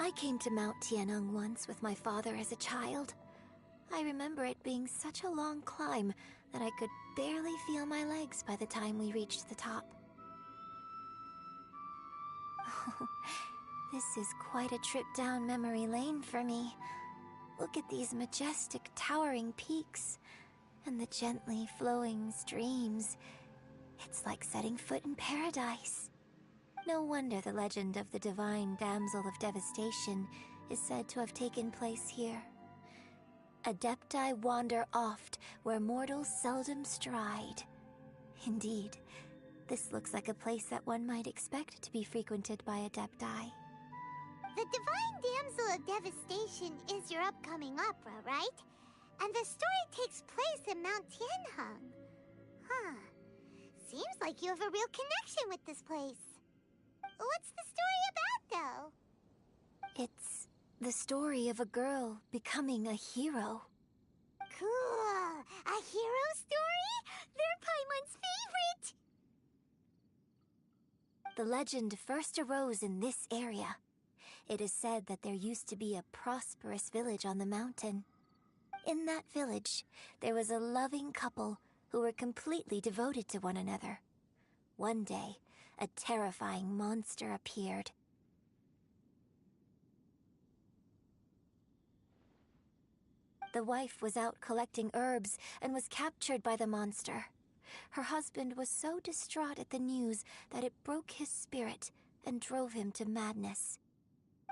I came to Mount Tianeng once with my father as a child. I remember it being such a long climb that I could barely feel my legs by the time we reached the top. This is quite a trip down memory lane for me. Look at these majestic towering peaks and the gently flowing streams. It's like setting foot in paradise. No wonder the legend of the divine damsel of devastation is said to have taken place here. Adepti wander oft where mortals seldom stride. Indeed, this looks like a place that one might expect to be frequented by Adepti. The Divine Damsel of Devastation is your upcoming opera, right? And the story takes place in Mount Tianheng. Huh. Seems like you have a real connection with this place. What's the story about, though? It's the story of a girl becoming a hero. Cool! A hero story? They're Paimon's favorite! The legend first arose in this area. It is said that there used to be a prosperous village on the mountain. In that village, there was a loving couple who were completely devoted to one another. One day, a terrifying monster appeared. The wife was out collecting herbs and was captured by the monster. Her husband was so distraught at the news that it broke his spirit and drove him to madness.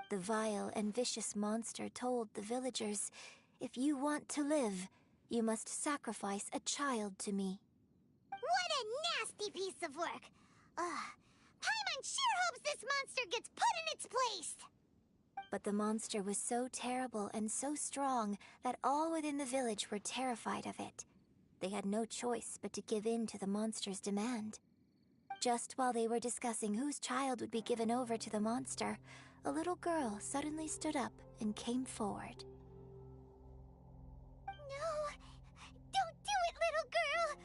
The vile and vicious monster told the villagers, "If you want to live, you must sacrifice a child to me." What a nasty piece of work! Paimon sure hopes this monster gets put in its place! But the monster was so terrible and so strong that all within the village were terrified of it. They had no choice but to give in to the monster's demand. Just while they were discussing whose child would be given over to the monster, a little girl suddenly stood up and came forward. No! Don't do it, little girl!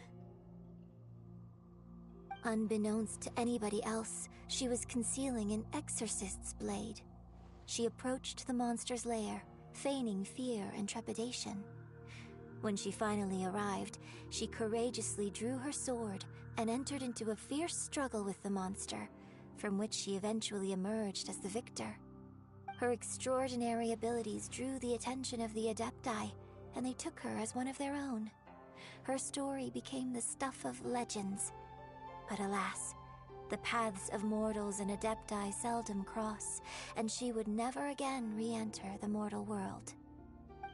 Unbeknownst to anybody else, she was concealing an exorcist's blade. She approached the monster's lair, feigning fear and trepidation. When she finally arrived, she courageously drew her sword and entered into a fierce struggle with the monster, from which she eventually emerged as the victor. Her extraordinary abilities drew the attention of the Adepti, and they took her as one of their own. Her story became the stuff of legends. But alas, the paths of mortals and Adepti seldom cross, and she would never again re-enter the mortal world.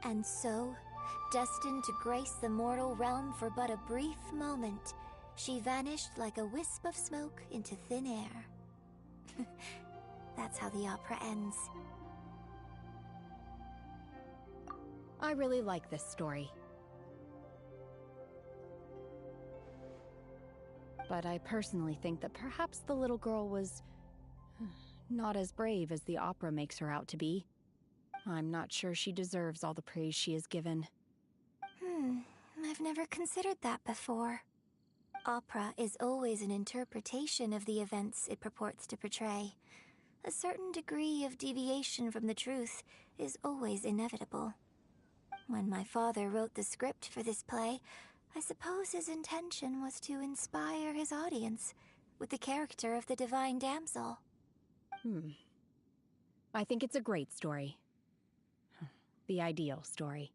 And so, destined to grace the mortal realm for but a brief moment, she vanished like a wisp of smoke into thin air. That's how the opera ends. I really like this story. But I personally think that perhaps the little girl was not as brave as the opera makes her out to be. I'm not sure she deserves all the praise she is given. I've never considered that before. Opera is always an interpretation of the events it purports to portray. A certain degree of deviation from the truth is always inevitable. When my father wrote the script for this play, I suppose his intention was to inspire his audience with the character of the Divine Damsel. I think it's a great story. The ideal story.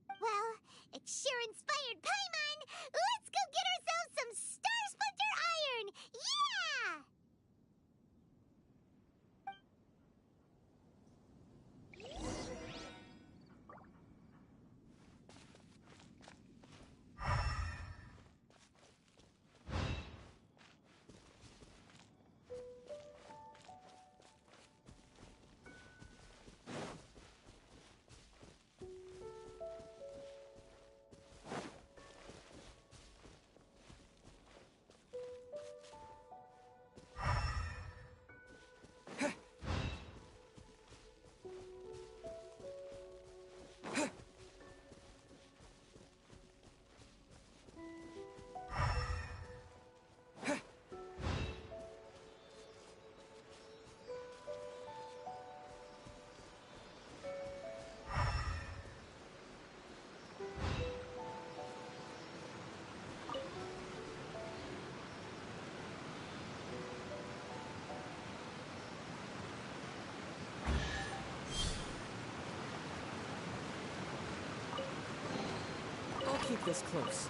Well, it sure inspired Paimon! Let's go get ourselves some Star Splinter Iron! Yeah! keep this close.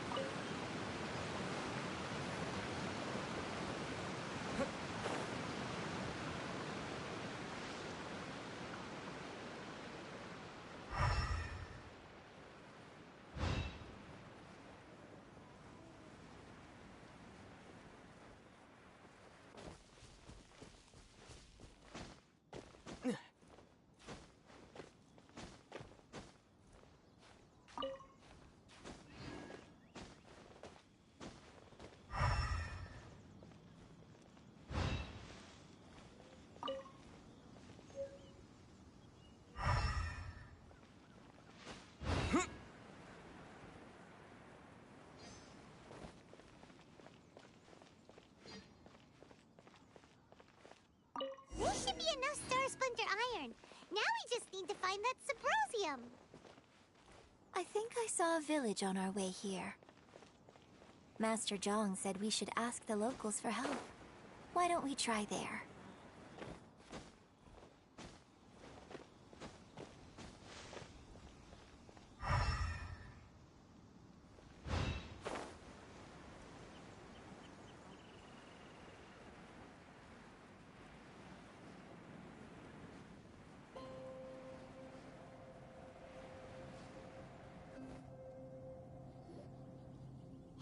There should be enough Star Splinter iron. Now we just need to find that Subrosium. I think I saw a village on our way here. Master Zhang said we should ask the locals for help. Why don't we try there?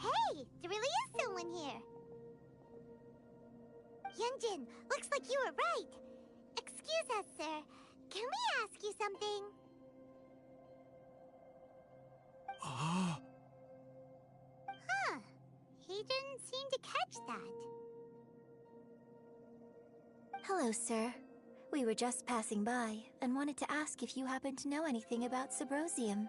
Hey, there really is someone here. Yunjin, looks like you were right. Excuse us, sir. Can we ask you something? Huh. He didn't seem to catch that. Hello, sir. We were just passing by and wanted to ask if you happen to know anything about Subrosium.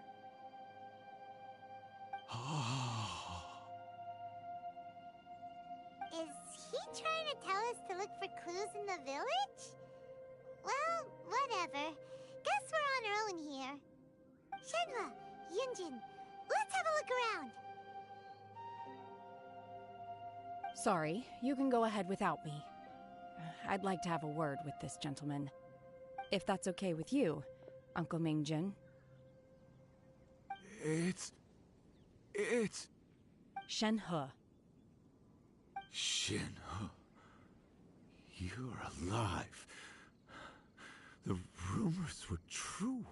Is he trying to tell us to look for clues in the village? Well, whatever. Guess we're on our own here. Shenhua, Yunjin, let's have a look around. Sorry, you can go ahead without me. I'd like to have a word with this gentleman. If that's okay with you, Uncle Mingjin. It's... Shenhe. Shenhe. You're alive. The rumors were true.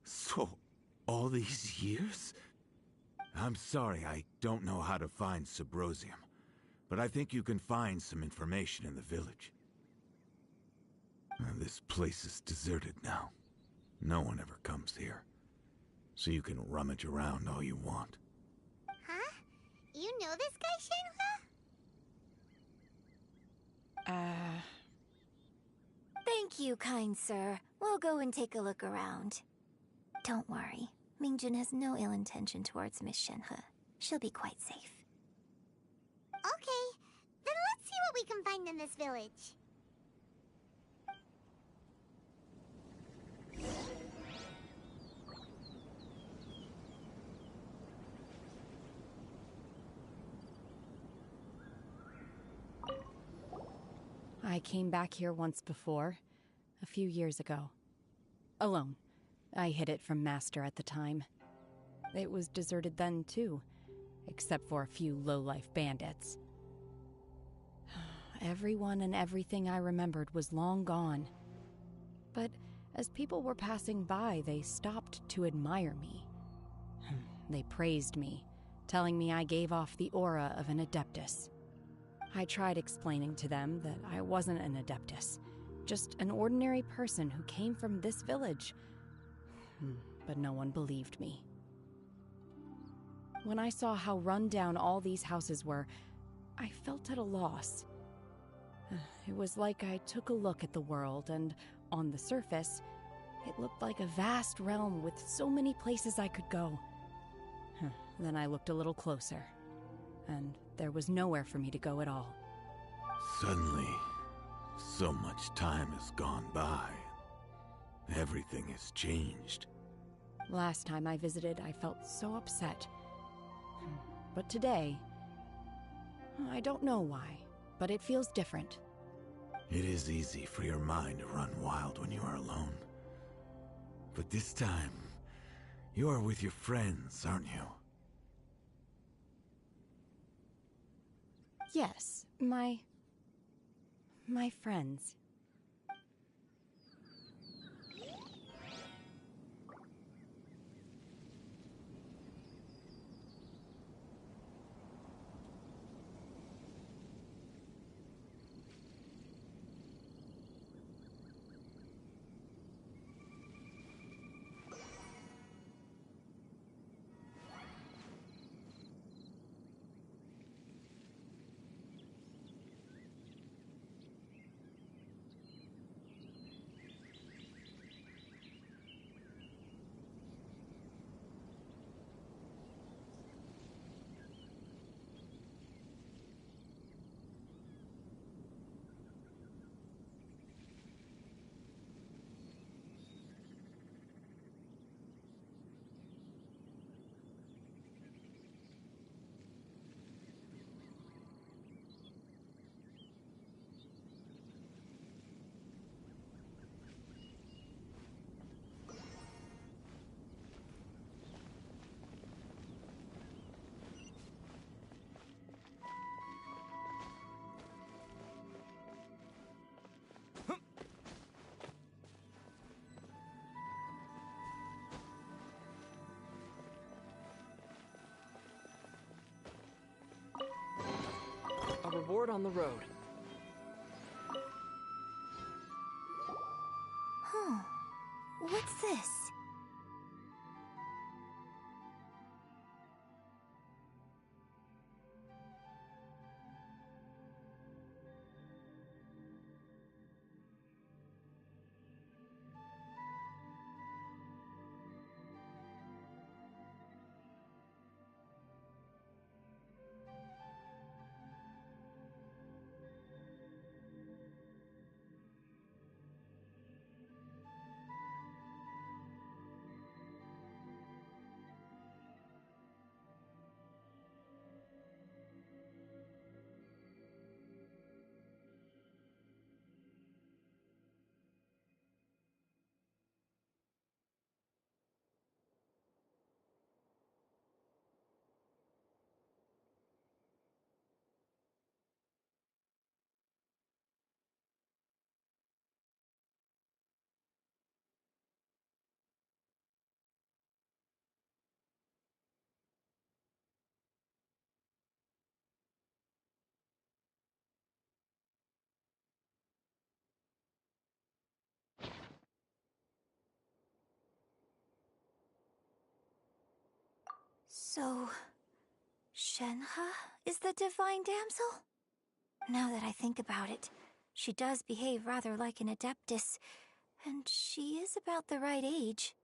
So, all these years? I'm sorry, I don't know how to find Subrosium. But I think you can find some information in the village. This place is deserted now. No one ever comes here. So you can rummage around all you want. Huh? You know this guy, Shenhua? Thank you, kind sir. We'll go and take a look around. Don't worry. Mingjin has no ill intention towards Miss Shenhe. She'll be quite safe. Okay, then let's see what we can find in this village. I came back here once before, a few years ago. Alone. I hid it from Master at the time. It was deserted then, too, except for a few low-life bandits. Everyone and everything I remembered was long gone. But as people were passing by, they stopped to admire me. They praised me, telling me I gave off the aura of an Adeptus. I tried explaining to them that I wasn't an Adeptus, just an ordinary person who came from this village. But no one believed me. When I saw how run down all these houses were, I felt at a loss. It was like I took a look at the world, and on the surface, it looked like a vast realm with so many places I could go. Then I looked a little closer, and there was nowhere for me to go at all. Suddenly, so much time has gone by. Everything has changed. Last time I visited, I felt so upset. But today, I don't know why, but it feels different. It is easy for your mind to run wild when you are alone. But this time, you are with your friends, aren't you? Yes, my friends. A reward on the road. Huh. What's this? So, Shenhe is the divine damsel? Now that I think about it, she does behave rather like an adeptus, and she is about the right age.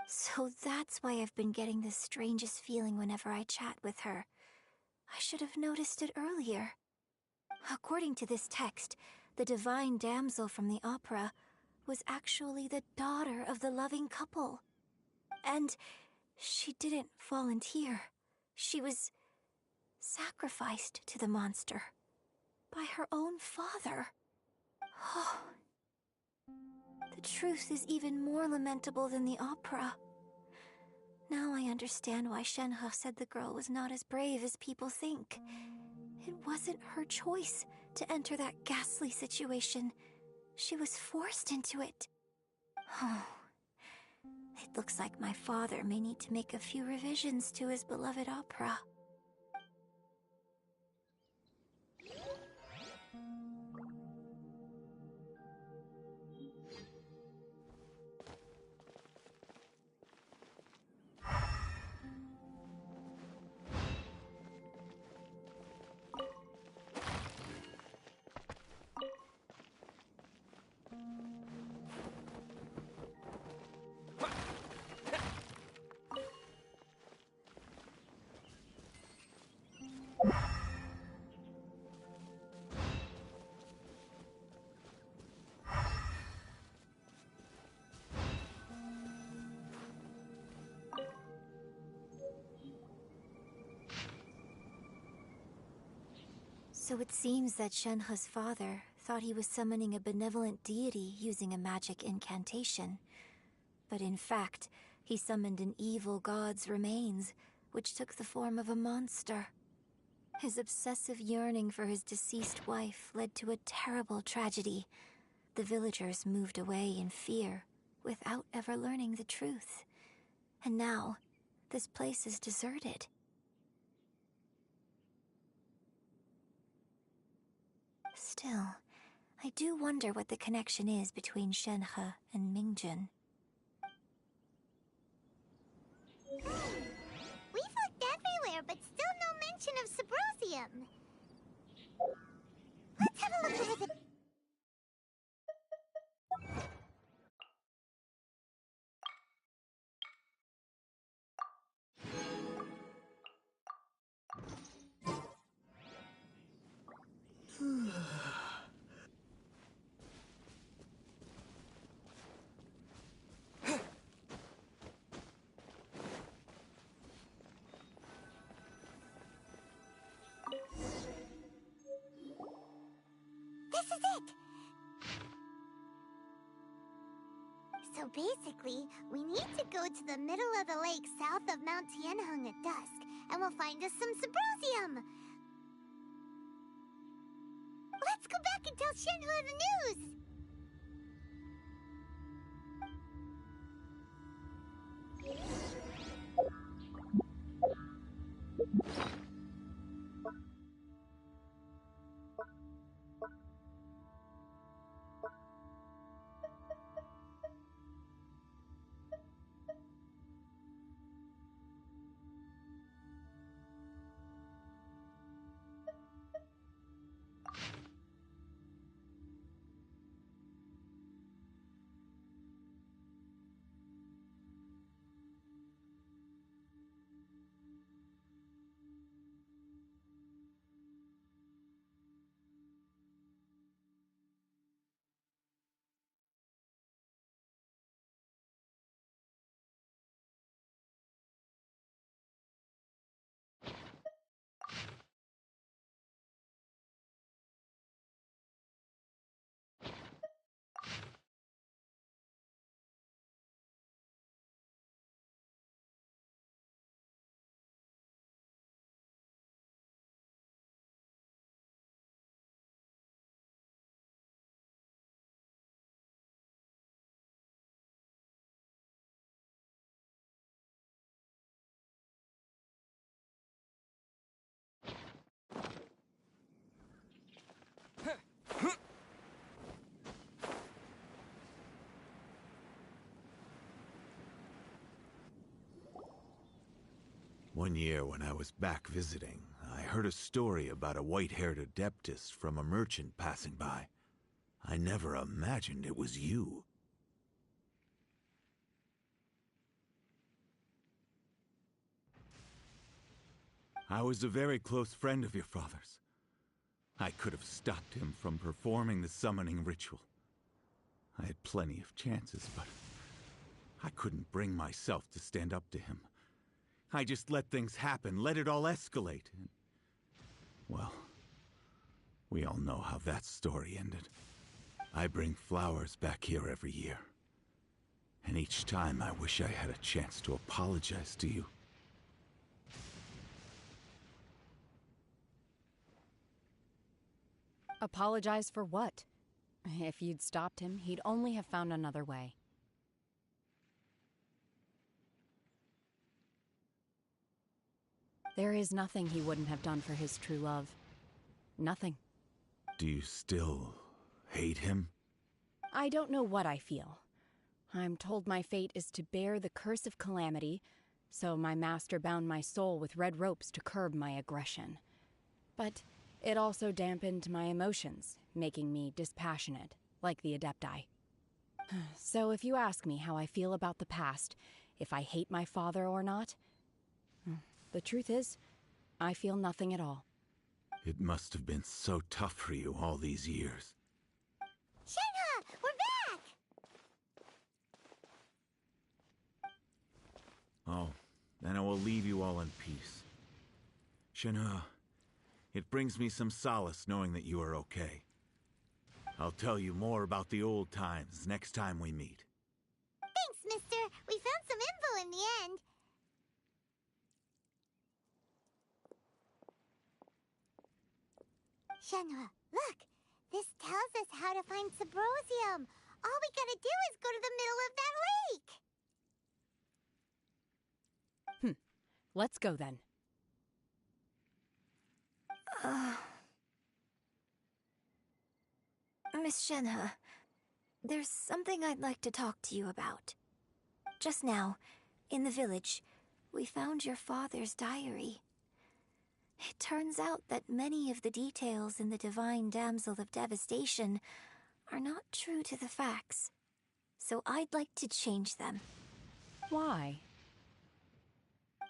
So that's why I've been getting the strangest feeling whenever I chat with her. I should have noticed it earlier. According to this text, the divine damsel from the opera was actually the daughter of the loving couple. And she didn't volunteer. She was sacrificed to the monster by her own father. Oh, the truth is even more lamentable than the opera. Now I understand why Shenhe said the girl was not as brave as people think. It wasn't her choice to enter that ghastly situation. She was forced into it. Oh, it looks like my father may need to make a few revisions to his beloved opera. So it seems that Shenhe's father thought he was summoning a benevolent deity using a magic incantation. But in fact, he summoned an evil god's remains, which took the form of a monster. His obsessive yearning for his deceased wife led to a terrible tragedy. The villagers moved away in fear, without ever learning the truth. And now, this place is deserted. Still, I do wonder what the connection is between Shenhe and Mingjun. We've looked everywhere, but still no mention of Subrosium. Let's have a look over the... This is it! So basically, we need to go to the middle of the lake south of Mount Tianheng at dusk, and we'll find us some Subrosium! Let's go back and tell Shenhe the news! One year when I was back visiting, I heard a story about a white-haired adeptus from a merchant passing by. I never imagined it was you. I was a very close friend of your father's. I could have stopped him from performing the summoning ritual. I had plenty of chances, but I couldn't bring myself to stand up to him. I just let things happen, let it all escalate. And, well, we all know how that story ended. I bring flowers back here every year. And each time I wish I had a chance to apologize to you. Apologize for what? If you'd stopped him, he'd only have found another way. There is nothing he wouldn't have done for his true love. Nothing. Do you still hate him? I don't know what I feel. I'm told my fate is to bear the curse of calamity, so my master bound my soul with red ropes to curb my aggression. But it also dampened my emotions, making me dispassionate, like the Adepti. So if you ask me how I feel about the past, if I hate my father or not, the truth is, I feel nothing at all. It must have been so tough for you all these years. Shenhe! We're back! Oh, then I will leave you all in peace. Shenhe, it brings me some solace knowing that you are okay. I'll tell you more about the old times next time we meet. Thanks, mister. We found some info in the end. Shenhua, look! This tells us how to find Subrosium. All we gotta do is go to the middle of that lake! Let's go then. Miss Shenhe, there's something I'd like to talk to you about. Just now, in the village, we found your father's diary. It turns out that many of the details in the Divine Damsel of Devastation are not true to the facts. So I'd like to change them. Why?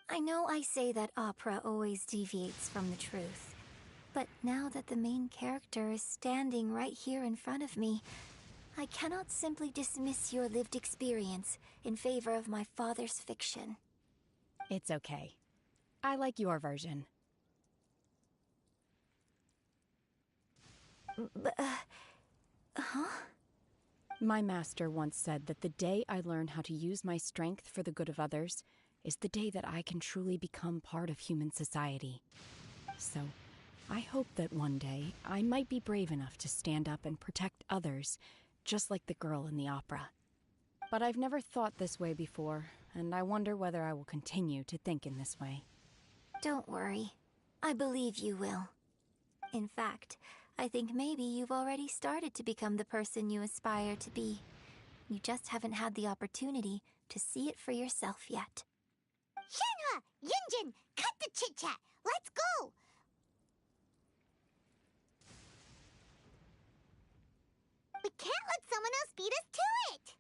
I know I say that opera always deviates from the truth, but now that the main character is standing right here in front of me, I cannot simply dismiss your lived experience in favor of my father's fiction. It's okay. I like your version. Huh? My master once said that the day I learn how to use my strength for the good of others is the day that I can truly become part of human society. So, I hope that one day I might be brave enough to stand up and protect others, just like the girl in the opera. But I've never thought this way before, and I wonder whether I will continue to think in this way. Don't worry. I believe you will. In fact, I think maybe you've already started to become the person you aspire to be. You just haven't had the opportunity to see it for yourself yet. Shenhua! Yunjin! Cut the chit-chat! Let's go! We can't let someone else beat us to it!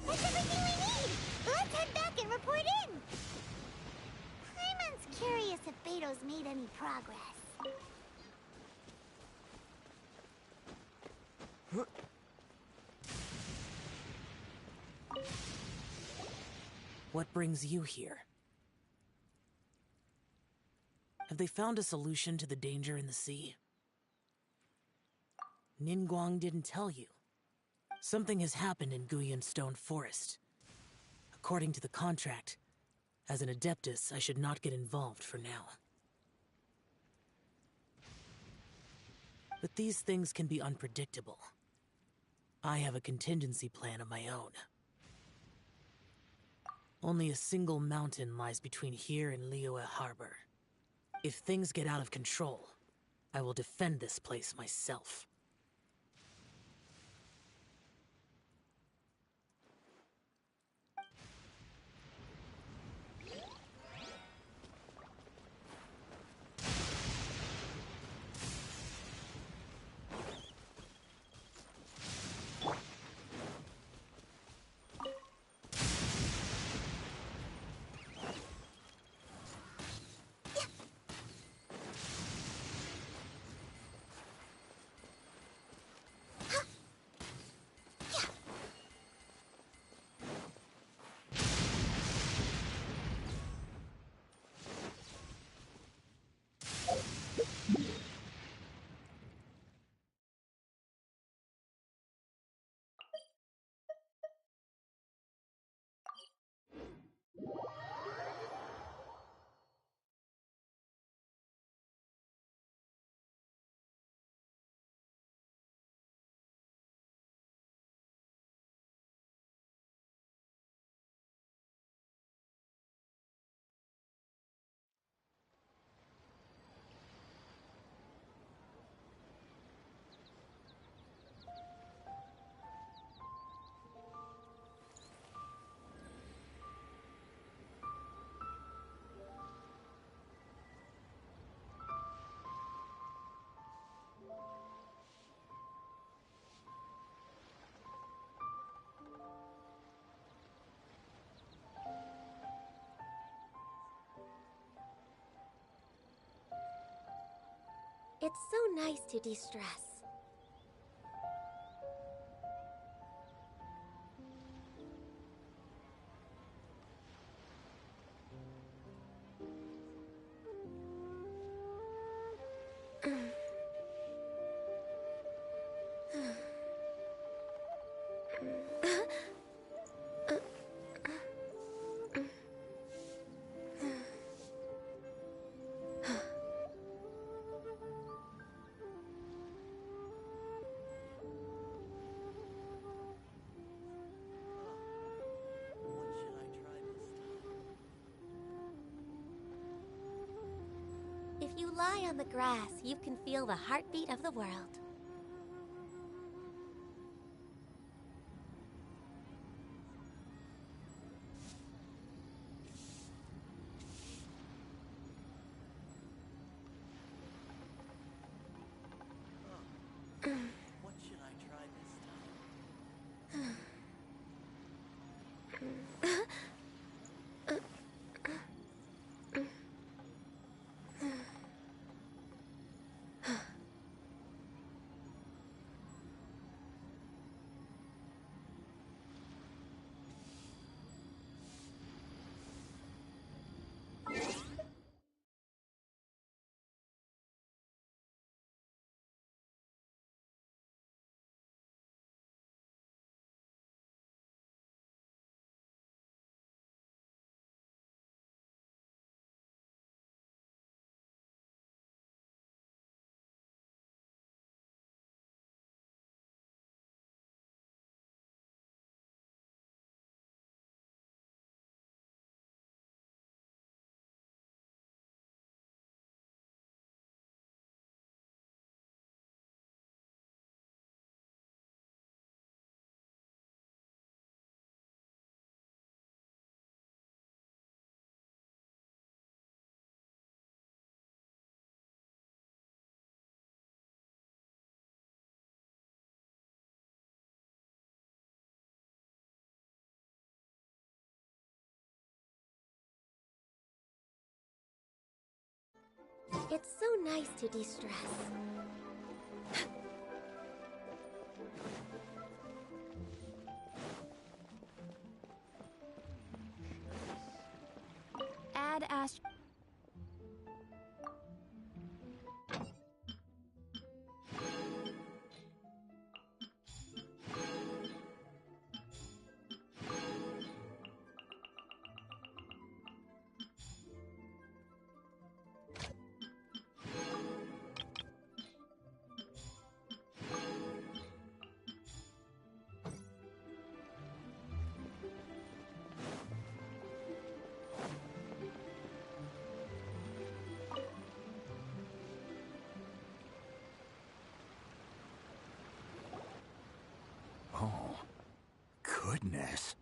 That's everything we need! Let's head back and report in! Paimon's curious if Beto's made any progress. What brings you here? Have they found a solution to the danger in the sea? Ningguang didn't tell you. Something has happened in Guyan Stone Forest. According to the contract, as an Adeptus, I should not get involved for now. But these things can be unpredictable. I have a contingency plan of my own. Only a single mountain lies between here and Liyue Harbor. If things get out of control, I will defend this place myself. It's so nice to de-stress. If you lie on the grass, you can feel the heartbeat of the world. It's so nice to de-stress. Add Ash. Oh, goodness.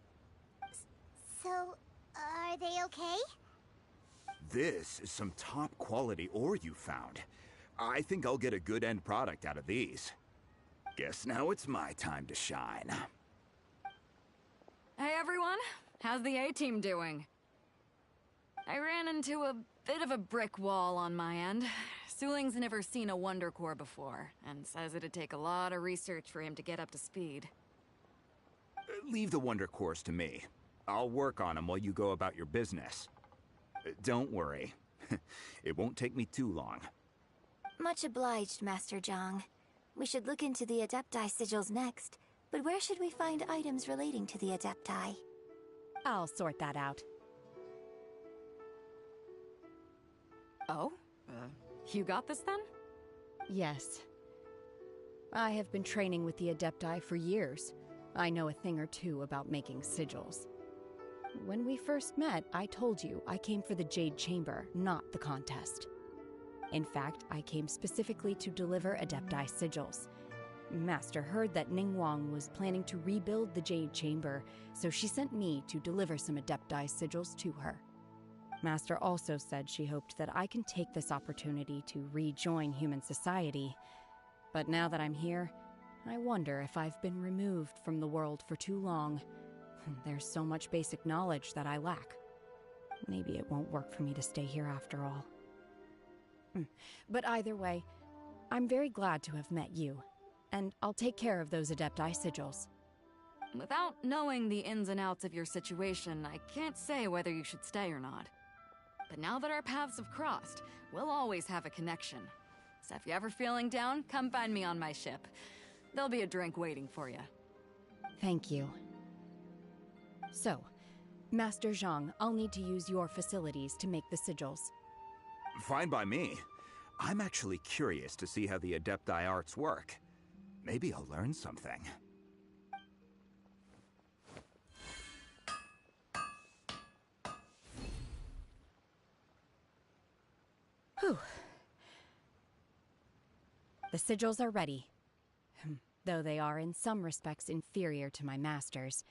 So, are they okay? This is some top quality ore you found. I think I'll get a good end product out of these. Guess now it's my time to shine. Hey everyone, how's the A-team doing? I ran into a bit of a brick wall on my end. Suling's never seen a Wonder Core before, and says it'd take a lot of research for him to get up to speed. Leave the Wonder Cores to me. I'll work on them while you go about your business. Don't worry. It won't take me too long. Much obliged, Master Zhang. We should look into the Adepti sigils next, but where should we find items relating to the Adepti? I'll sort that out. Oh? You got this then? Yes. I have been training with the Adepti for years. I know a thing or two about making sigils. When we first met, I told you I came for the Jade Chamber, not the contest. In fact, I came specifically to deliver Adepti sigils. Master heard that Ningguang was planning to rebuild the Jade Chamber, so she sent me to deliver some Adepti sigils to her. Master also said she hoped that I can take this opportunity to rejoin human society. But now that I'm here, I wonder if I've been removed from the world for too long. There's so much basic knowledge that I lack. Maybe it won't work for me to stay here after all. But either way, I'm very glad to have met you, and I'll take care of those Adepti sigils. Without knowing the ins and outs of your situation, I can't say whether you should stay or not. But now that our paths have crossed, we'll always have a connection. So if you're ever feeling down, come find me on my ship. There'll be a drink waiting for you. Thank you. So, Master Zhang, I'll need to use your facilities to make the sigils. Fine by me. I'm actually curious to see how the Adepti arts work. Maybe I'll learn something. Whew. The sigils are ready. Though they are in some respects inferior to my master's,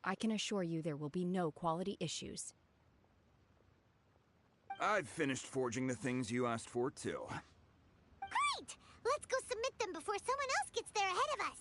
I can assure you there will be no quality issues. I've finished forging the things you asked for, too. Great! Let's go submit them before someone else gets there ahead of us.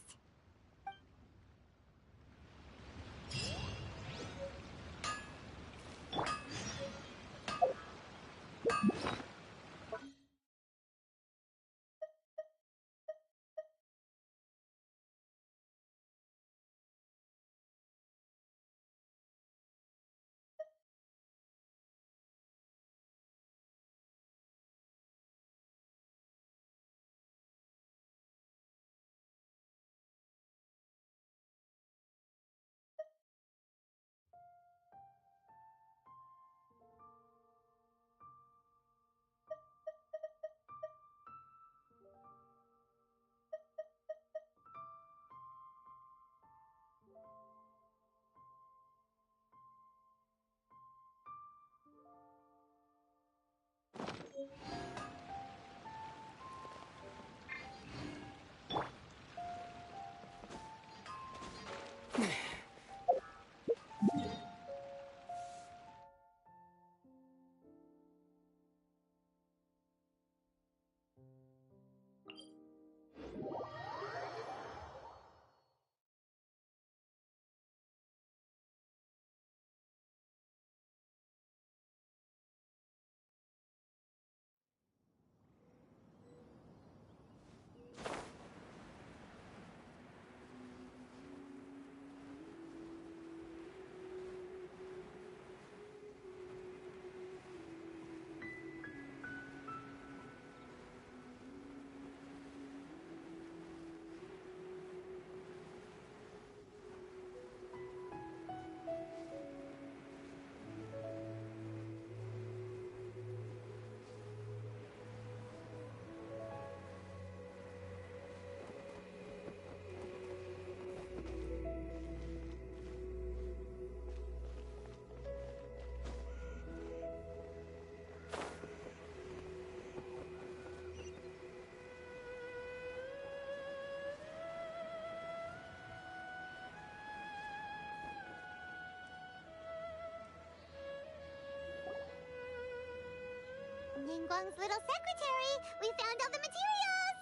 Ningguang's little secretary. We found all the materials!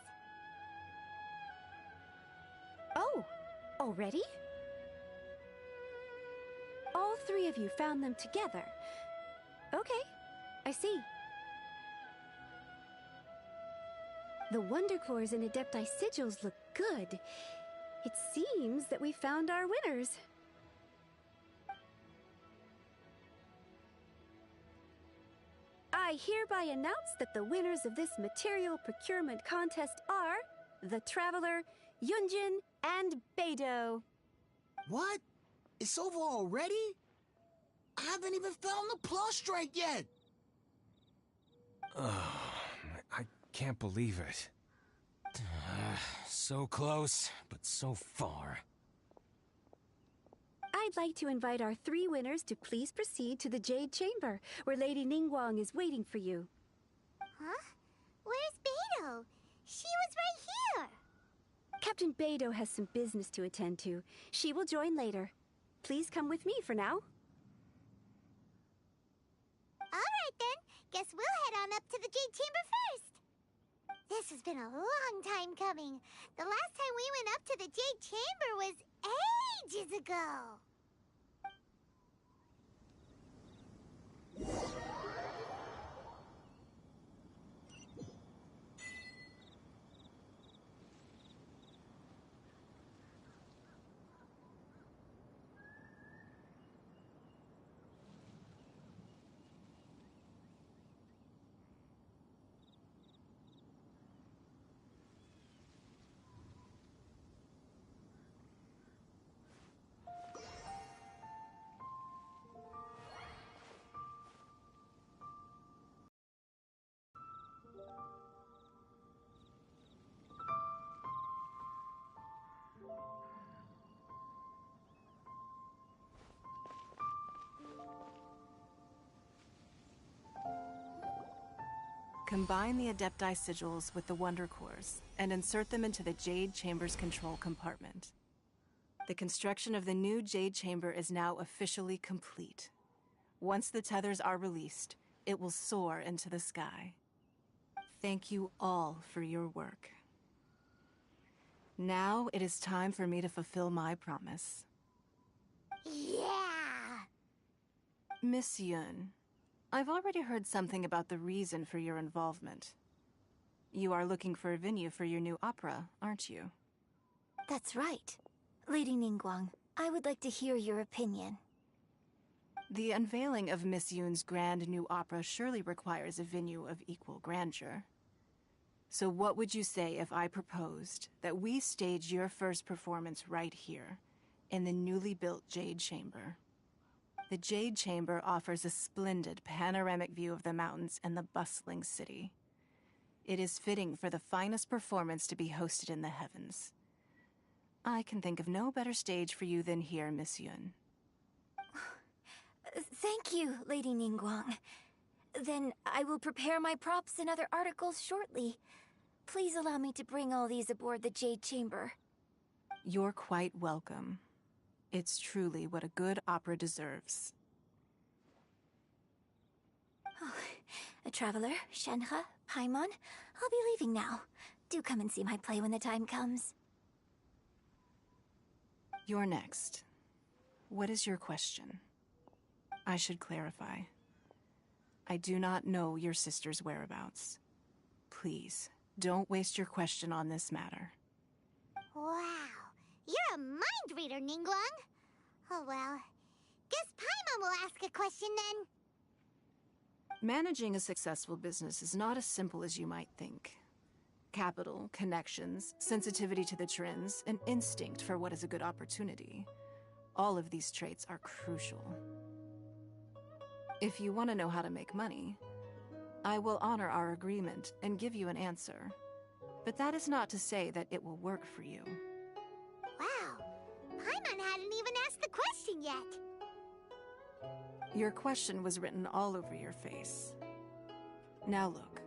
Oh, already? All three of you found them together. Okay, I see. The Wonder Cores and Adepti sigils look good. It seems that we found our winners. I hereby announce that the winners of this material procurement contest are the Traveler, Yunjin, and Beidou. What? It's over already? I haven't even found the plush-strike yet! I can't believe it. So close, but so far. I'd like to invite our three winners to please proceed to the Jade Chamber, where Lady Ningguang is waiting for you. Huh? Where's Beidou? She was right here! Captain Beidou has some business to attend to. She will join later. Please come with me for now. Alright then, guess we'll head on up to the Jade Chamber first. This has been a long time coming. The last time we went up to the Jade Chamber was ages ago. Combine the Adepti sigils with the Wonder Cores and insert them into the Jade Chamber's control compartment. The construction of the new Jade Chamber is now officially complete. Once the tethers are released, it will soar into the sky. Thank you all for your work. Now it is time for me to fulfill my promise. Yeah! Miss Yun, I've already heard something about the reason for your involvement. You are looking for a venue for your new opera, aren't you? That's right. Lady Ningguang, I would like to hear your opinion. The unveiling of Miss Yun's grand new opera surely requires a venue of equal grandeur. So what would you say if I proposed that we stage your first performance right here, in the newly built Jade Chamber? The Jade Chamber offers a splendid panoramic view of the mountains and the bustling city. It is fitting for the finest performance to be hosted in the heavens. I can think of no better stage for you than here, Miss Yun. Thank you, Lady Ningguang. Then I will prepare my props and other articles shortly. Please allow me to bring all these aboard the Jade Chamber. You're quite welcome. It's truly what a good opera deserves. Oh, a traveler, Shenhe, Paimon, I'll be leaving now. Do come and see my play when the time comes. You're next. What is your question? I should clarify. I do not know your sister's whereabouts. Please, don't waste your question on this matter. Wow, you're a mind reader, Ningguang. Oh well, guess Paimon will ask a question then. Managing a successful business is not as simple as you might think. Capital, connections, sensitivity to the trends, and instinct for what is a good opportunity. All of these traits are crucial. If you want to know how to make money, I will honor our agreement and give you an answer. But that is not to say that it will work for you. Wow, Paimon hadn't even asked the question yet. Your question was written all over your face. Now look,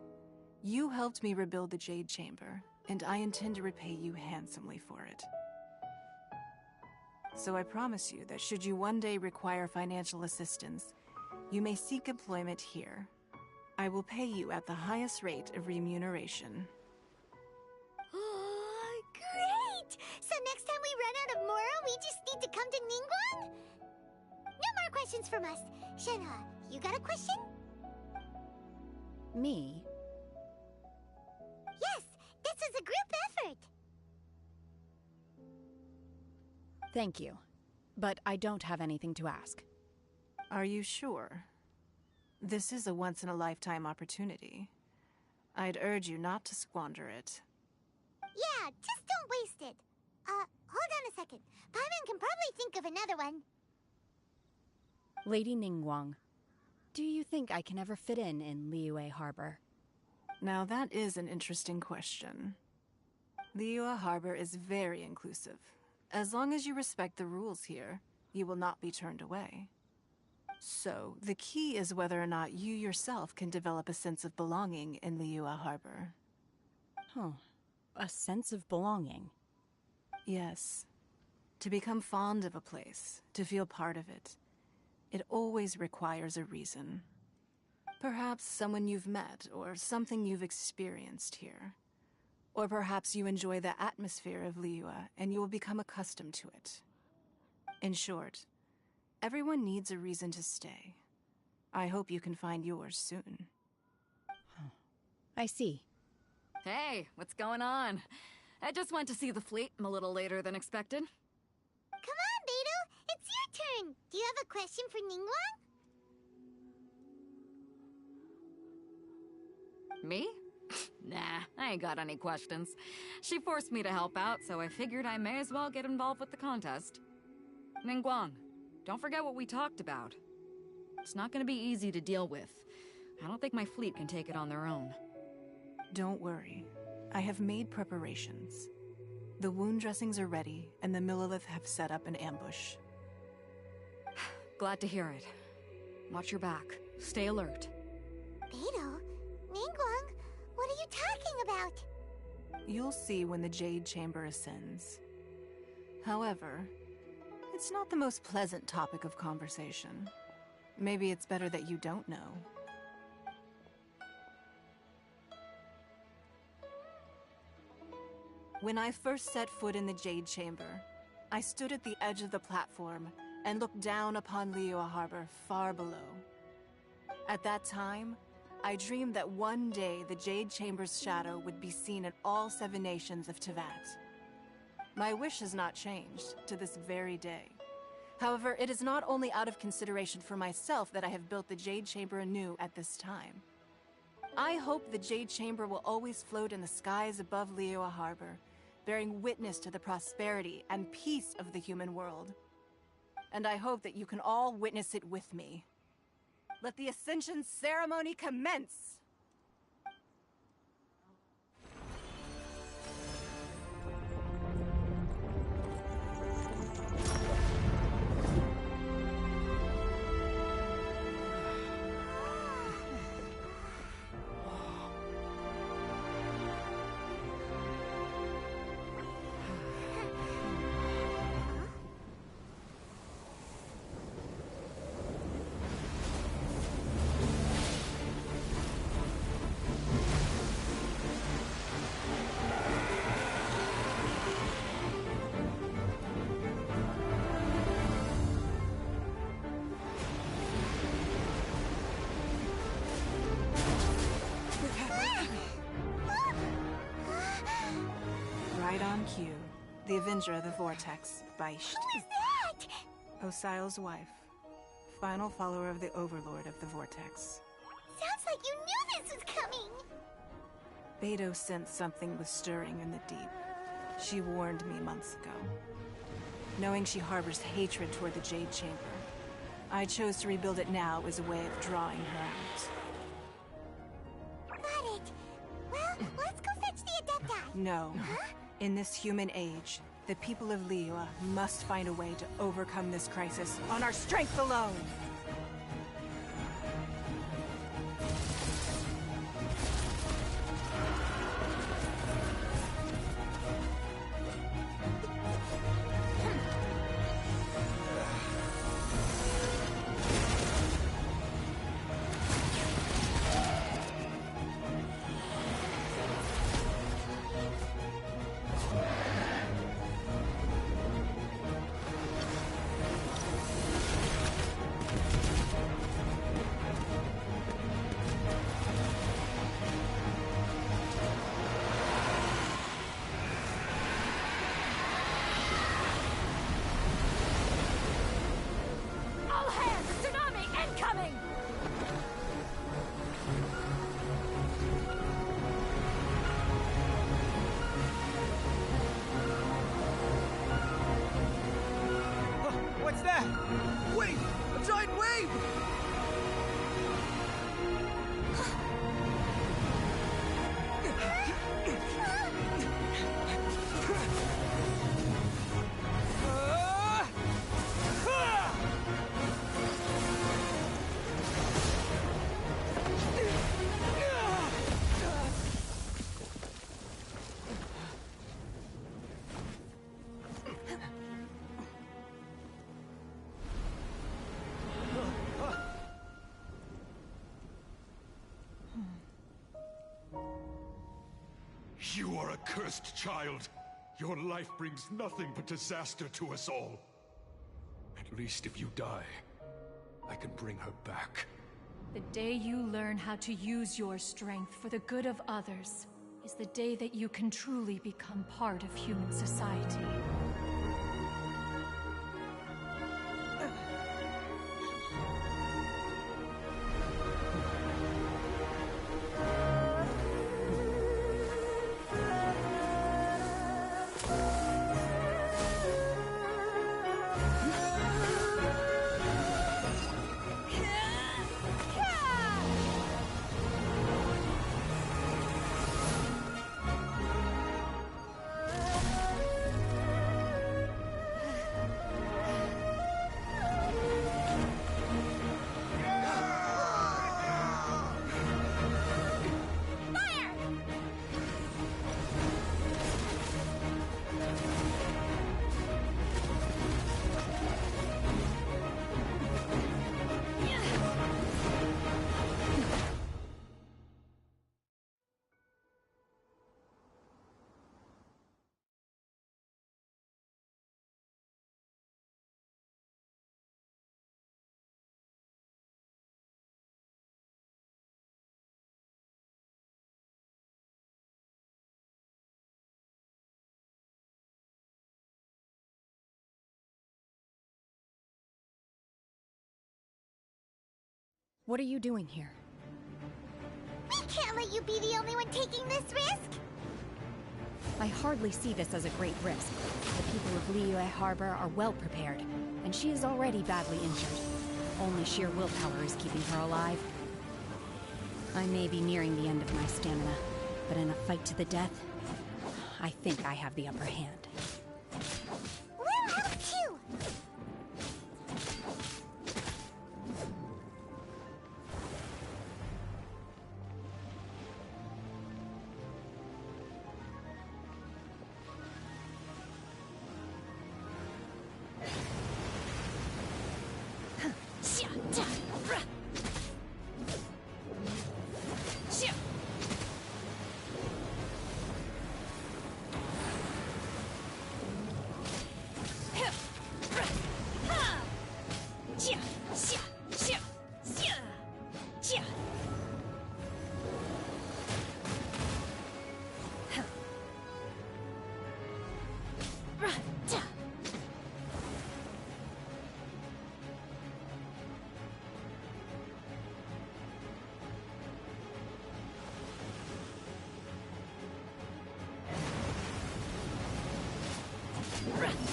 you helped me rebuild the Jade Chamber, and I intend to repay you handsomely for it. So I promise you that should you one day require financial assistance, you may seek employment here. I will pay you at the highest rate of remuneration. Oh, great! So next time we run out of Mora, we just need to come to Ningguang? No more questions from us. Shenhe, you got a question? Me? Yes, this is a group effort. Thank you. But I don't have anything to ask. Are you sure? This is a once-in-a-lifetime opportunity. I'd urge you not to squander it. Yeah, just don't waste it. Hold on a second. Paimon can probably think of another one. Lady Ningguang, do you think I can ever fit in Liyue Harbor? Now that is an interesting question. Liyue Harbor is very inclusive. As long as you respect the rules here, you will not be turned away. So, the key is whether or not you yourself can develop a sense of belonging in Liyue Harbor. Huh. A sense of belonging? Yes. To become fond of a place, to feel part of it, it always requires a reason. Perhaps someone you've met, or something you've experienced here. Or perhaps you enjoy the atmosphere of Liyue, and you will become accustomed to it. In short, everyone needs a reason to stay. I hope you can find yours soon. I see. Hey, what's going on? I just went to see the fleet a little later than expected. Come on, Beidou! It's your turn! Do you have a question for Ningguang? Me? Nah, I ain't got any questions. She forced me to help out, so I figured I may as well get involved with the contest. Ningguang, don't forget what we talked about. It's not gonna be easy to deal with. I don't think my fleet can take it on their own. Don't worry. I have made preparations. The wound dressings are ready, and the Millilith have set up an ambush. Glad to hear it. Watch your back. Stay alert. Beidou? Ningguang? What are you talking about? You'll see when the Jade Chamber ascends. However, it's not the most pleasant topic of conversation. Maybe it's better that you don't know. When I first set foot in the Jade Chamber, I stood at the edge of the platform and looked down upon Liyue Harbor far below. At that time, I dreamed that one day the Jade Chamber's shadow would be seen in all 7 nations of Teyvat. My wish has not changed to this very day. However, it is not only out of consideration for myself that I have built the Jade Chamber anew at this time. I hope the Jade Chamber will always float in the skies above Liyue Harbor, bearing witness to the prosperity and peace of the human world. And I hope that you can all witness it with me. Let the Ascension ceremony commence! Right on cue. The Avenger of the Vortex, Beisht. Who is that? Osial's wife. Final follower of the Overlord of the Vortex. Sounds like you knew this was coming! Beidou sensed something was stirring in the deep. She warned me months ago. Knowing she harbors hatred toward the Jade Chamber, I chose to rebuild it now as a way of drawing her out. Got it. Well, let's go fetch the Adepti. No. Huh? In this human age, the people of Liyue must find a way to overcome this crisis on our strength alone! Wait! A giant wave! You are a cursed child. Your life brings nothing but disaster to us all. At least if you die, I can bring her back. The day you learn how to use your strength for the good of others is the day that you can truly become part of human society. What are you doing here? We can't let you be the only one taking this risk! I hardly see this as a great risk. The people of Liyue Harbor are well prepared, and she is already badly injured. Only sheer willpower is keeping her alive. I may be nearing the end of my stamina, but in a fight to the death, I think I have the upper hand. We'll help too!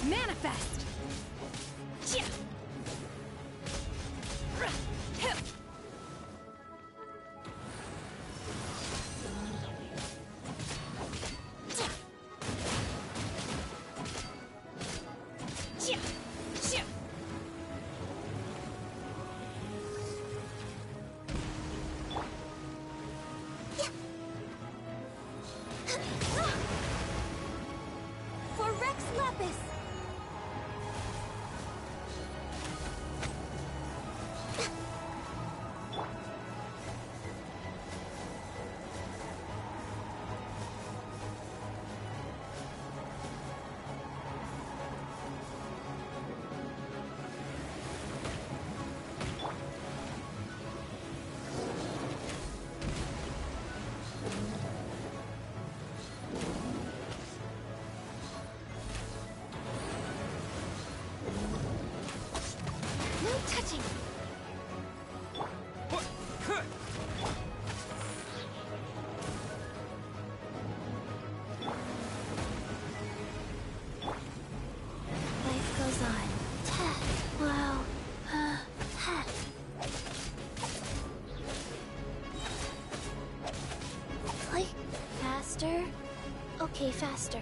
Manifest! For Rex Lapis! Okay, faster.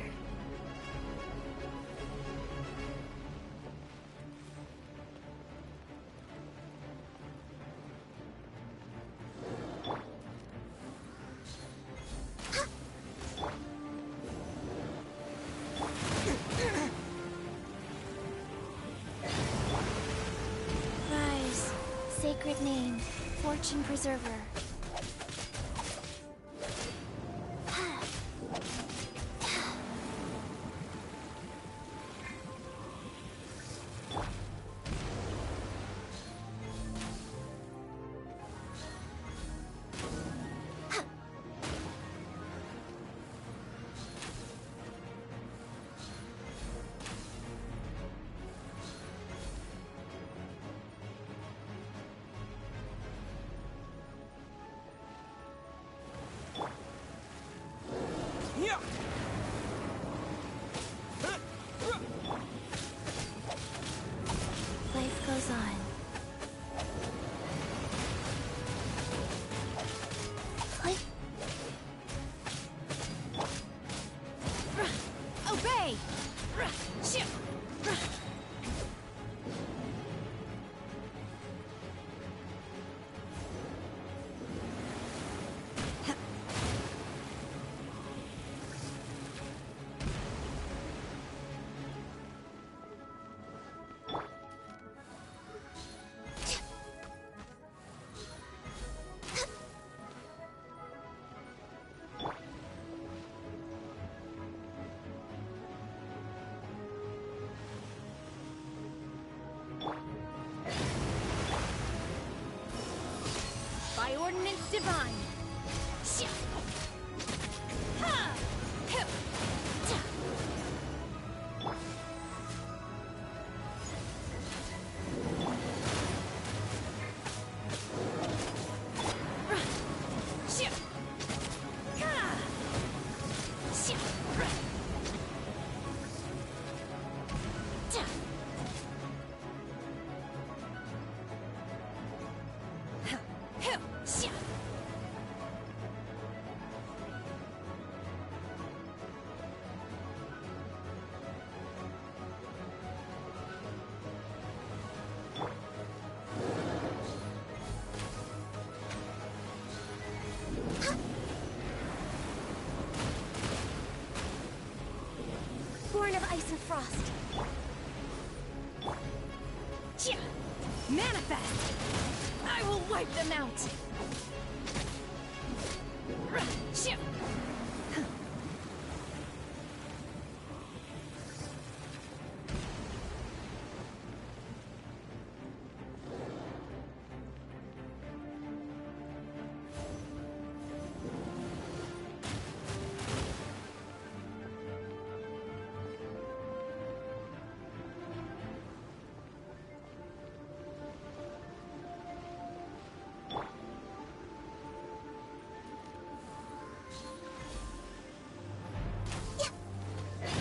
Rise, sacred name, fortune preserver. Life goes on. Obey! By ordinance divine. Born of ice and frost. Manifest! I will wipe them out!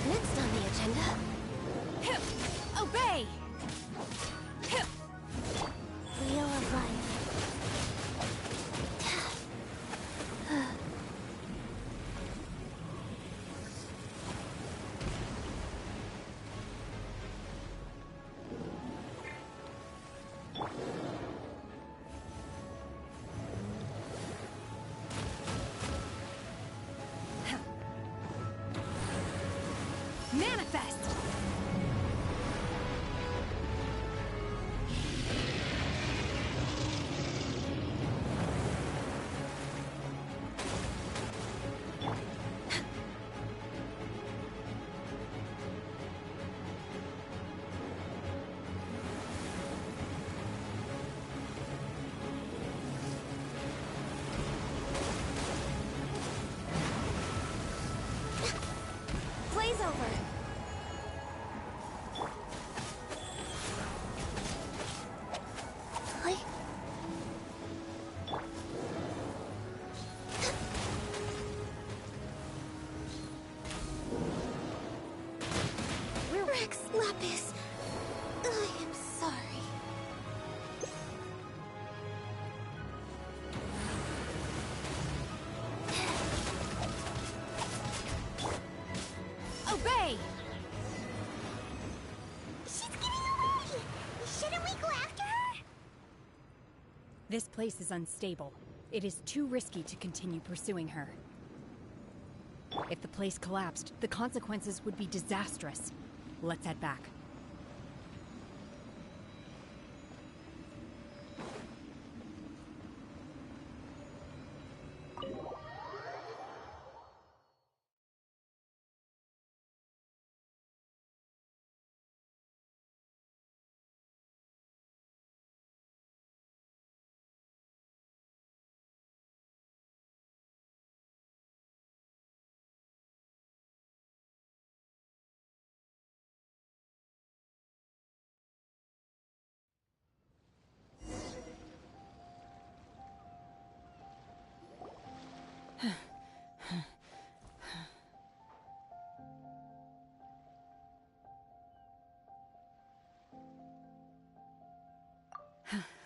Next on the agenda. Obey! Wheel of life. Manifest! Blaze over. This place is unstable. It is too risky to continue pursuing her. If the place collapsed, the consequences would be disastrous. Let's head back.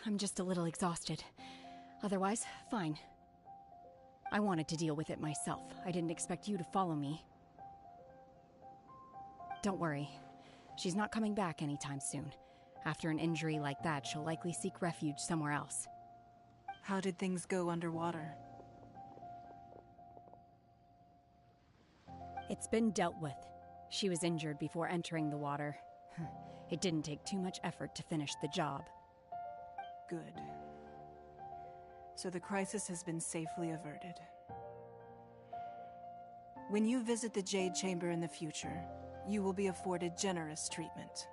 I'm just a little exhausted. Otherwise, fine. I wanted to deal with it myself. I didn't expect you to follow me. Don't worry. She's not coming back anytime soon. After an injury like that, she'll likely seek refuge somewhere else. How did things go underwater? It's been dealt with. She was injured before entering the water. It didn't take too much effort to finish the job. Good. So the crisis has been safely averted. When you visit the Jade Chamber in the future, you will be afforded generous treatment.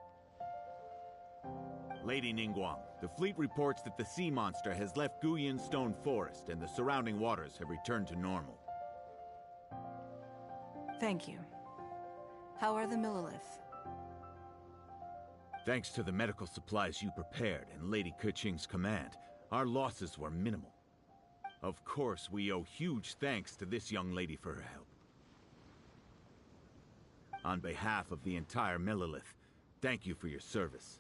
Lady Ningguang, the fleet reports that the sea monster has left Guyan Stone Forest and the surrounding waters have returned to normal. Thank you. How are the Millilith? Thanks to the medical supplies you prepared and Lady Keqing's command, our losses were minimal. Of course, we owe huge thanks to this young lady for her help. On behalf of the entire Millilith, thank you for your service.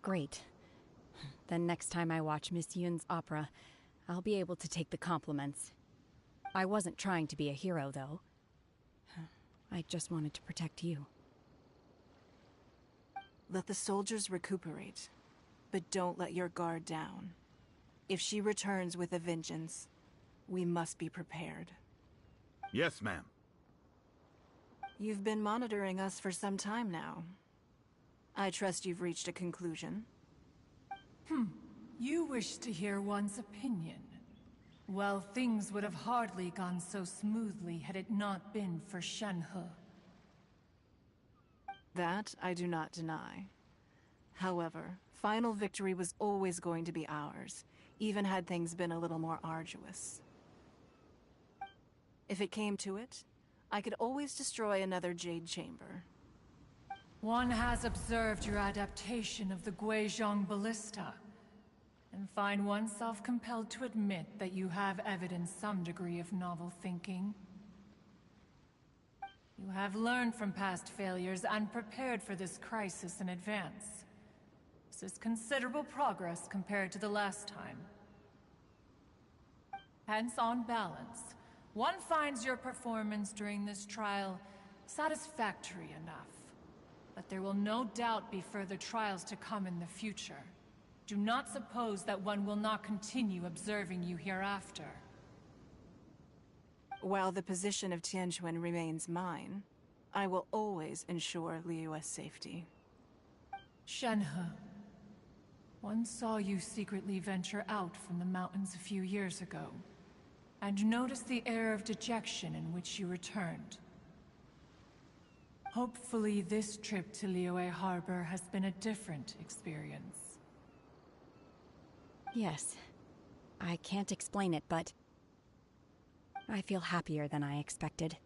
Great. Then next time I watch Miss Yun's opera, I'll be able to take the compliments. I wasn't trying to be a hero, though. I just wanted to protect you. Let the soldiers recuperate, but don't let your guard down. If she returns with a vengeance, we must be prepared. Yes, ma'am. You've been monitoring us for some time now. I trust you've reached a conclusion. You wish to hear one's opinion. Well, things would have hardly gone so smoothly had it not been for Shenhe. That I do not deny. However, final victory was always going to be ours, even had things been a little more arduous. If it came to it, I could always destroy another Jade Chamber. One has observed your adaptation of the Guizhong Ballista, and find oneself compelled to admit that you have evidenced some degree of novel thinking. You have learned from past failures and prepared for this crisis in advance. This is considerable progress compared to the last time. Hence, on balance, one finds your performance during this trial satisfactory enough. But there will no doubt be further trials to come in the future. Do not suppose that one will not continue observing you hereafter. While the position of Tianquan remains mine, I will always ensure Liyue's safety. Shenhe, one saw you secretly venture out from the mountains a few years ago, and noticed the air of dejection in which you returned. Hopefully this trip to Liyue Harbor has been a different experience. Yes. I can't explain it, but I feel happier than I expected.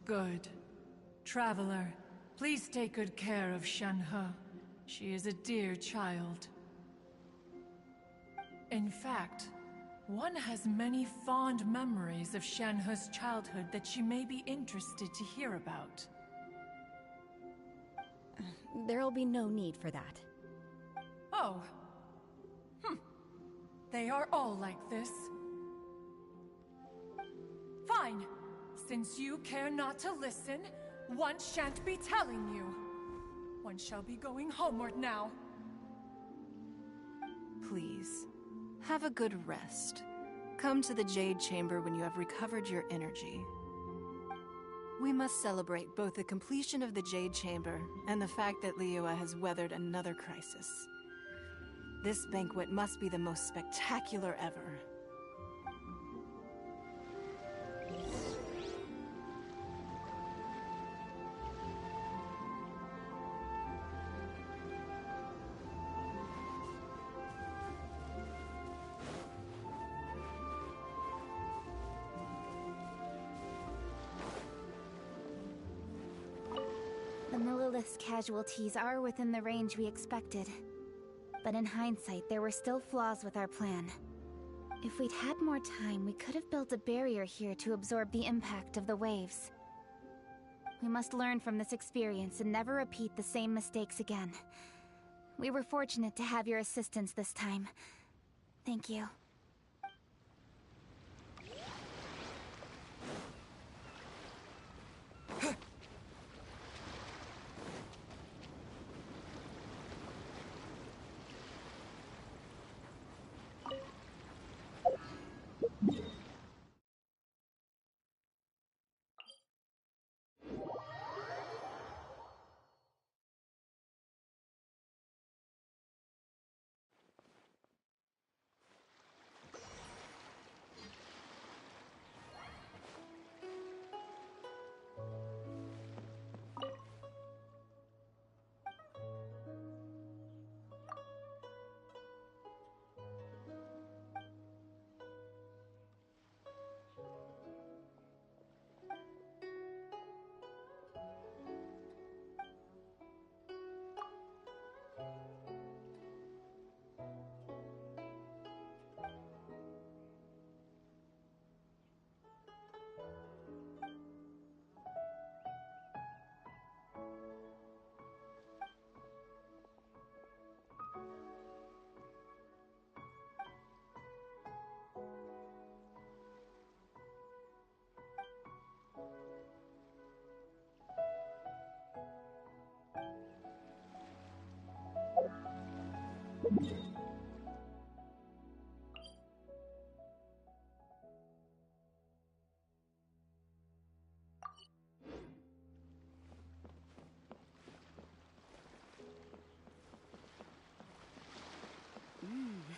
Good. Traveler, please take good care of Shenhe. She is a dear child. In fact, one has many fond memories of Shenhe's childhood that she may be interested to hear about. There'll be no need for that. Oh. They are all like this. Since you care not to listen, one shan't be telling you. One shall be going homeward now. Please, have a good rest. Come to the Jade Chamber when you have recovered your energy. We must celebrate both the completion of the Jade Chamber and the fact that Liyue has weathered another crisis. This banquet must be the most spectacular ever. The Millilith's casualties are within the range we expected. But in hindsight, there were still flaws with our plan. If we'd had more time, we could have built a barrier here to absorb the impact of the waves. We must learn from this experience and never repeat the same mistakes again. We were fortunate to have your assistance this time. Thank you.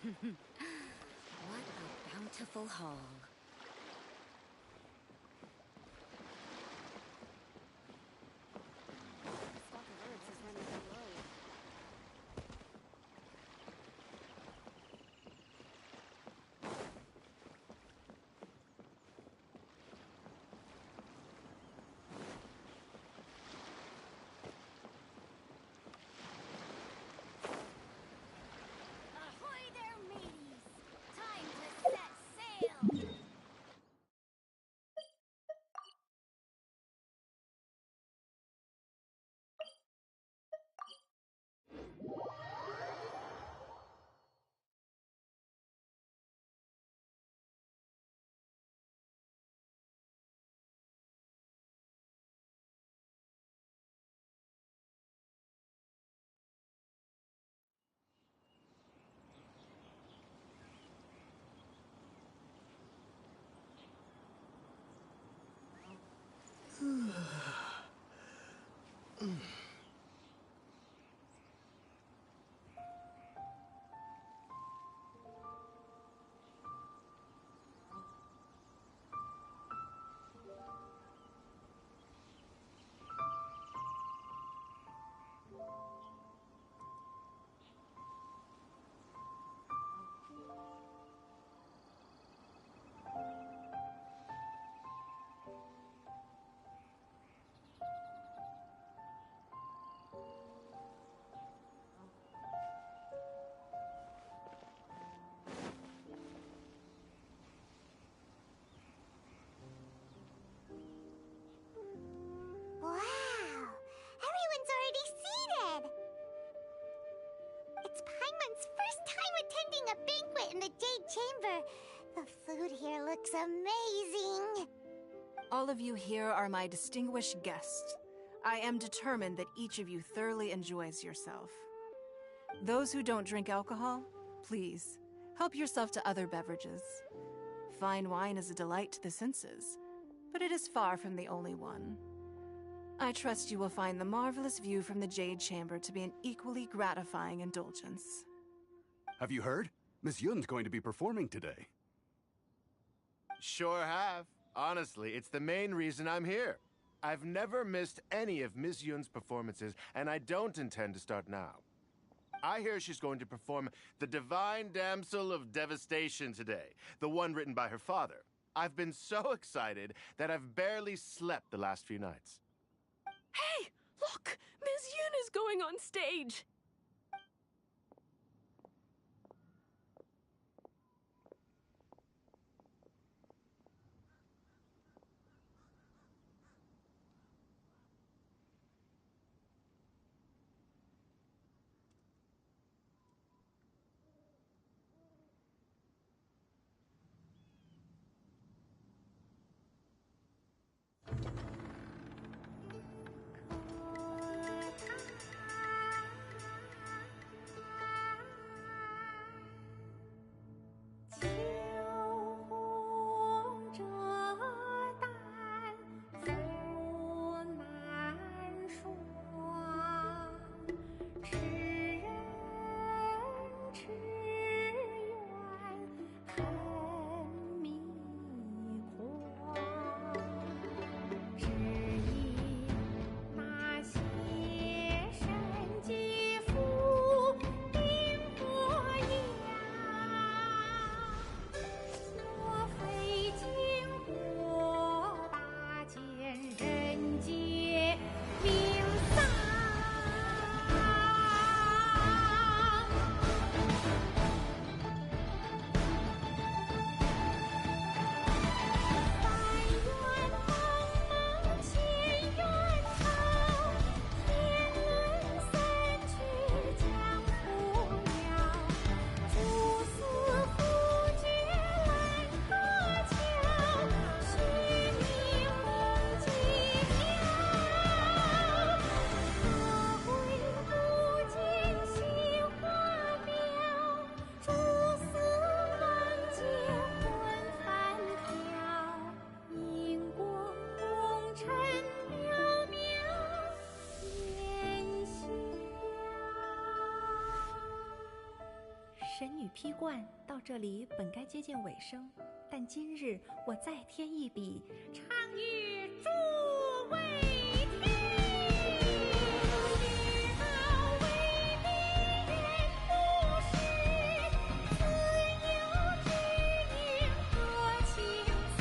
What a bountiful haul. Stock of herbs is running low. Ahoy there, mateys! Time to set sail! Wow! Everyone's already seated! It's Paimon's first time attending a banquet in the Jade Chamber. The food here looks amazing. All of you here are my distinguished guests. I am determined that each of you thoroughly enjoys yourself. Those who don't drink alcohol, please, help yourself to other beverages. Fine wine is a delight to the senses, but it is far from the only one. I trust you will find the marvelous view from the Jade Chamber to be an equally gratifying indulgence. Have you heard? Miss Yun's going to be performing today. Sure have. Honestly, it's the main reason I'm here. I've never missed any of Miss Yun's performances, and I don't intend to start now. I hear she's going to perform The Divine Damsel of Devastation today, the one written by her father. I've been so excited that I've barely slept the last few nights. Hey, look! Miss Yun is going on stage!神女披冠到这里本该接近尾声，但今日我再添一笔，唱与诸位听。知道为敌人不是，自有知音和情思。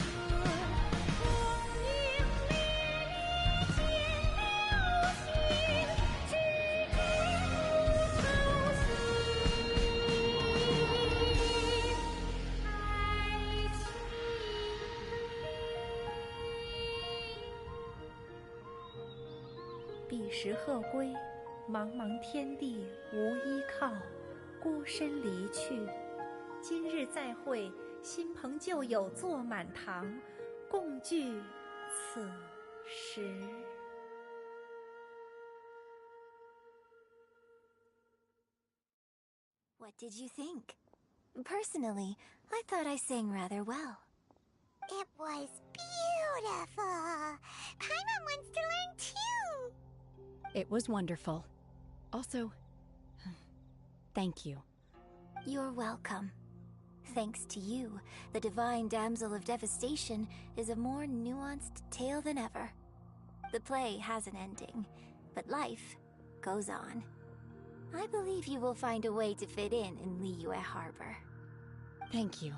红缨烈烈见了心，只知不操心。彼时鹤归，茫茫天地无依靠，孤身离去。今日再会，新朋旧友坐满堂，共聚此时。What did you think? Personally, I thought I sang rather well. It was beautiful. Paimon wants to learn too. It was wonderful. Also, thank you. You're welcome. Thanks to you, the Divine Damsel of Devastation is a more nuanced tale than ever. The play has an ending, but life goes on. I believe you will find a way to fit in Liyue Harbor. Thank you.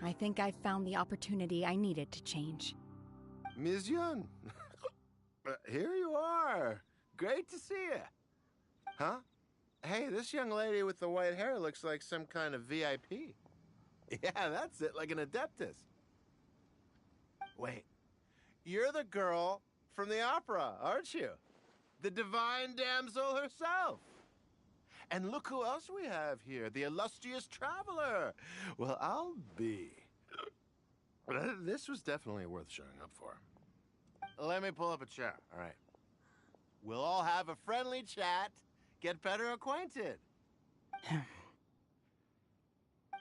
I think I've found the opportunity I needed to change. Ms. Yun, here you are. Great to see you. Huh? Hey, this young lady with the white hair looks like some kind of VIP. Yeah, that's it, like an adeptus. Wait, you're the girl from the opera, aren't you? The Divine Damsel herself. And look who else we have here, the illustrious traveler. Well, I'll be. This was definitely worth showing up for. Let me pull up a chair, all right? We'll all have a friendly chat, get better acquainted.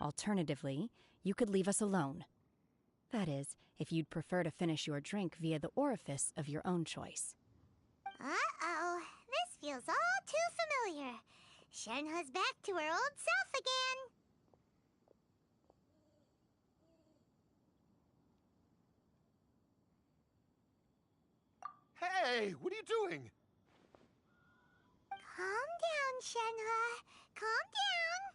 Alternatively, you could leave us alone. That is, if you'd prefer to finish your drink via the orifice of your own choice. Uh-oh, this feels all too familiar. Shenhe's back to her old self again. Hey, what are you doing? Calm down, Shenhe. Calm down.